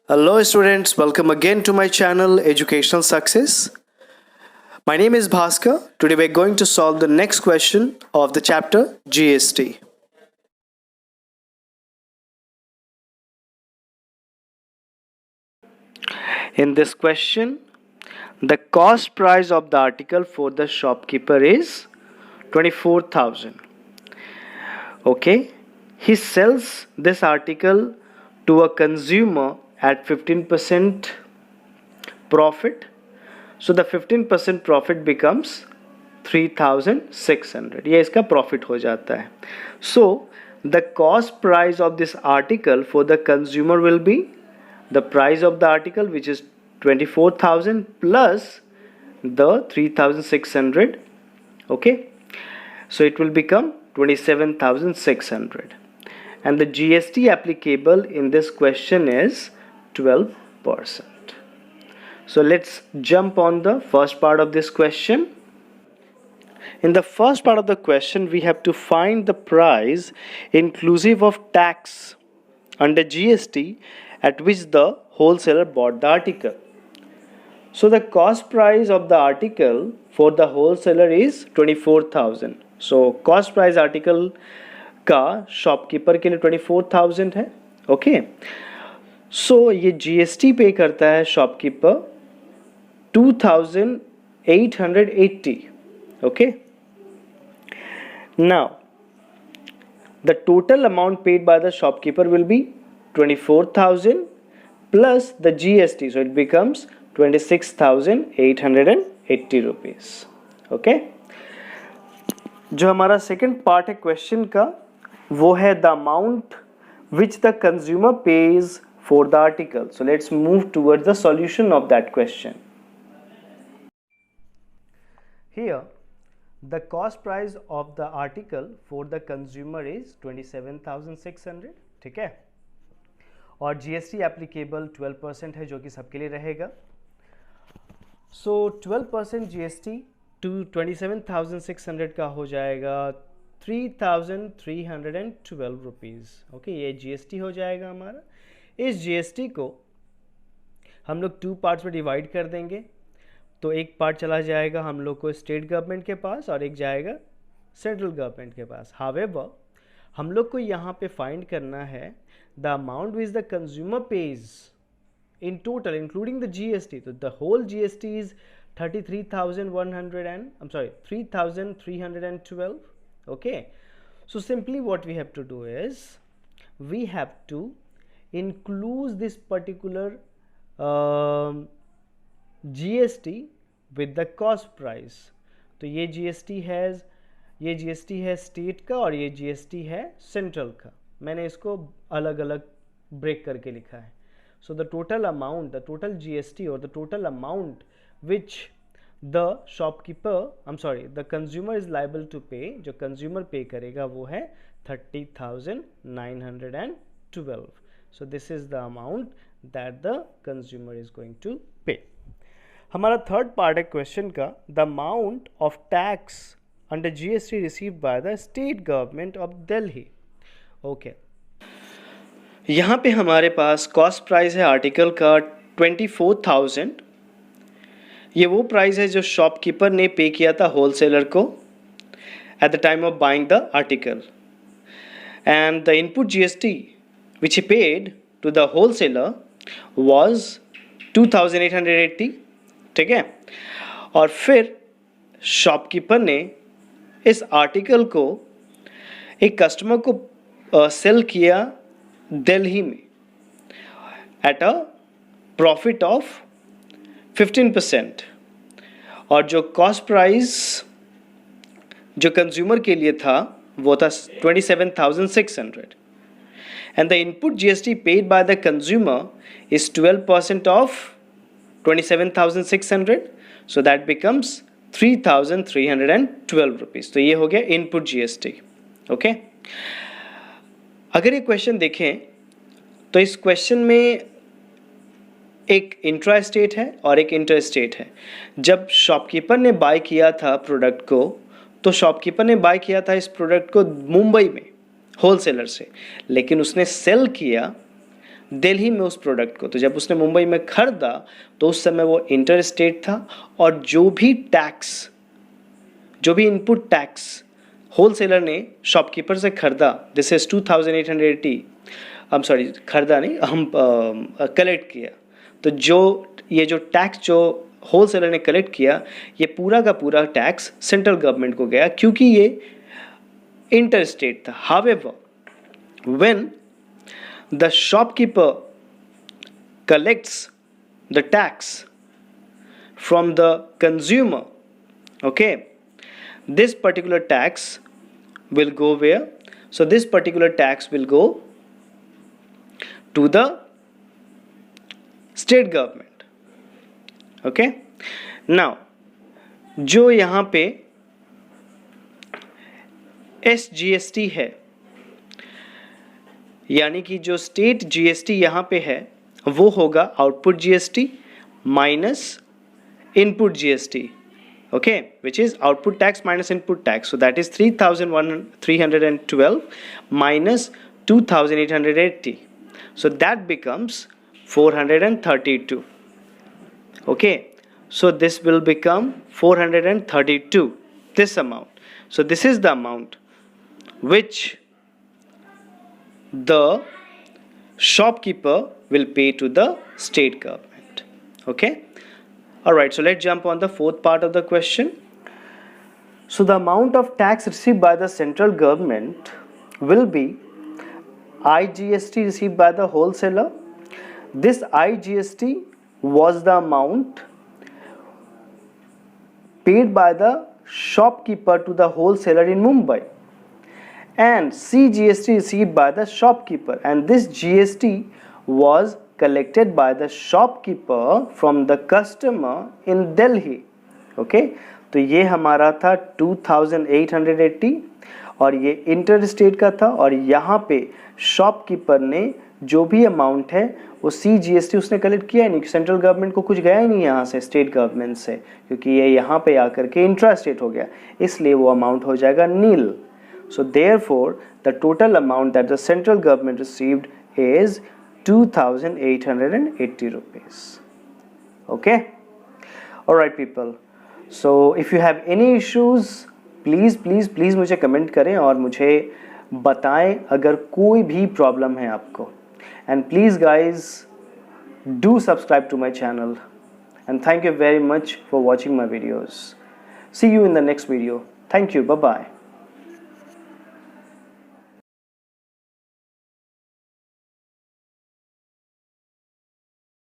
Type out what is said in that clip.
Hello students, welcome again to my channel Educational Success. My name is Bhaskar. Today we're going to solve the next question of the chapter GST. In this question, the cost price of the article for the shopkeeper is 24,000. Okay, he sells this article to a consumer at 15% profit. So the 15% profit becomes 3,600. ये इसका profit हो जाता है. So the cost price of this article for the consumer will be the price of the article, which is 24,000 plus the 3,600. Okay, so it will become 27,600, and the GST applicable in this question is 12%. So let's jump on the first part of this question. In the first part of the question, we have to find the price inclusive of tax under GST at which the wholesaler bought the article. So the cost price of the article for the wholesaler is 24,000. So cost price article का shopkeeper के लिए 24,000 है. Okay, सो ये GST पे करता है shopkeeper 2,880. Okay, now the total amount paid by the shopkeeper will be 24,000 plus the GST, so it becomes 26,880 rupees. Okay, जो हमारा सेकंड पार्ट है क्वेश्चन का वो है the amount which the consumer page for the article. So let's move towards the solution of that question. Here, the cost price of the article for the consumer is 27,600. ठीक है, और GST applicable 12% है जो कि सबके लिए रहेगा. So 12% GST to 27,600 का हो जाएगा 3,312 रुपीज़. ओके, ये GST हो जाएगा हमारा. इस GST को हम लोग 2 पार्ट्स में डिवाइड कर देंगे. तो एक पार्ट चला जाएगा हम लोग को स्टेट गवर्नमेंट के पास और एक जाएगा सेंट्रल गवर्नमेंट के पास. हावेवर हम लोग को यहाँ पे फाइंड करना है the amount which the consumer pays in total including the GST. तो the whole GST is 3,312. Okay, so simply what we have to do is we have to include this particular GST with the cost price. तो ये GST है state का और ये GST है central का. मैंने इसको अलग अलग ब्रेक करके लिखा है. So the total amount, the total GST और the total amount which the the consumer is liable to pay, जो कंज्यूमर पे करेगा वो है 30,912. So this is the amount that the consumer is going to pay. हमारा third part है question का the amount of tax under GST received by the state government of Delhi. Okay, यहाँ पे हमारे पास कॉस्ट प्राइस है आर्टिकल का 24,000. ये वो प्राइस है जो शॉपकीपर ने पे किया था होलसेलर को at the time of buying the article, and the input GST which he paid to the wholesaler was 2,880. ठीक है, और फिर शॉपकीपर ने इस आर्टिकल को एक कस्टमर को सेल किया दिल्ली में एट अ प्रॉफिट ऑफ 15%, और जो कॉस्ट प्राइस जो कंज्यूमर के लिए था वो था 27,600, and the input GST paid by the consumer is 12% of 27,600, so that becomes 3,312 rupees. तो ये हो गया इनपुट GST. ओके, अगर ये क्वेश्चन देखें तो इस क्वेश्चन में एक इंट्रा स्टेट है और एक इंटर स्टेट है. जब शॉपकीपर ने बाय किया था प्रोडक्ट को, तो शॉपकीपर ने बाय किया था इस प्रोडक्ट को मुंबई में होलसेलर से, लेकिन उसने सेल किया दिल्ली में उस प्रोडक्ट को। तो जब उसने मुंबई में खरीदा तो उस समय वो इंटर स्टेट था, और जो भी इनपुट टैक्स होलसेलर ने शॉपकीपर से खरीदा, दिस इज 2880, खरीदा नहीं, हम कलेक्ट किया। तो ये जो टैक्स जो होलसेलर ने कलेक्ट किया, ये पूरा का पूरा टैक्स सेंट्रल गवर्नमेंट को गया, क्योंकि ये इंटर स्टेट था। However, when the shopkeeper collects the tax from the consumer, okay, this particular tax will go where? So this particular tax will go to the state government, okay. Now जो यहाँ पे SGST है, यानी कि जो state GST यहाँ पे है, वो होगा output GST minus input GST, okay, which is output tax minus input tax. So that is 3,312 minus 2,880. So that becomes 432. Okay, so this will become 432, this amount. So this is the amount which the shopkeeper will pay to the state government, okay. Alright, so let's jump on the fourth part of the question. So the amount of tax received by the central government will be IGST received by the wholesaler. This IGST was the amount paid by the shopkeeper to the wholesaler in Mumbai, and CGST received by the shopkeeper, and this GST was collected by the shopkeeper from the customer in Delhi, okay. तो ये हमारा था 2880 और ये inter state का था, और यहाँ पे शॉपकीपर ने जो भी अमाउंट है वो CGST उसने कलेक्ट किया नहीं, सेंट्रल गवर्नमेंट को कुछ गया ही नहीं यहाँ से, स्टेट गवर्नमेंट से, क्योंकि ये यहाँ पे आकर के इंट्रा स्टेट हो गया, इसलिए वो अमाउंट हो जाएगा नील. So therefore the total amount that the central government received is 2,880 rupees. Okay, all right people, so if you have any issues, please मुझे कमेंट करें और मुझे बताएं अगर कोई भी प्रॉब्लम है आपको. And please guys, do subscribe to my channel, and thank you very much for watching my videos. See you in the next video. Thank you. Bye bye.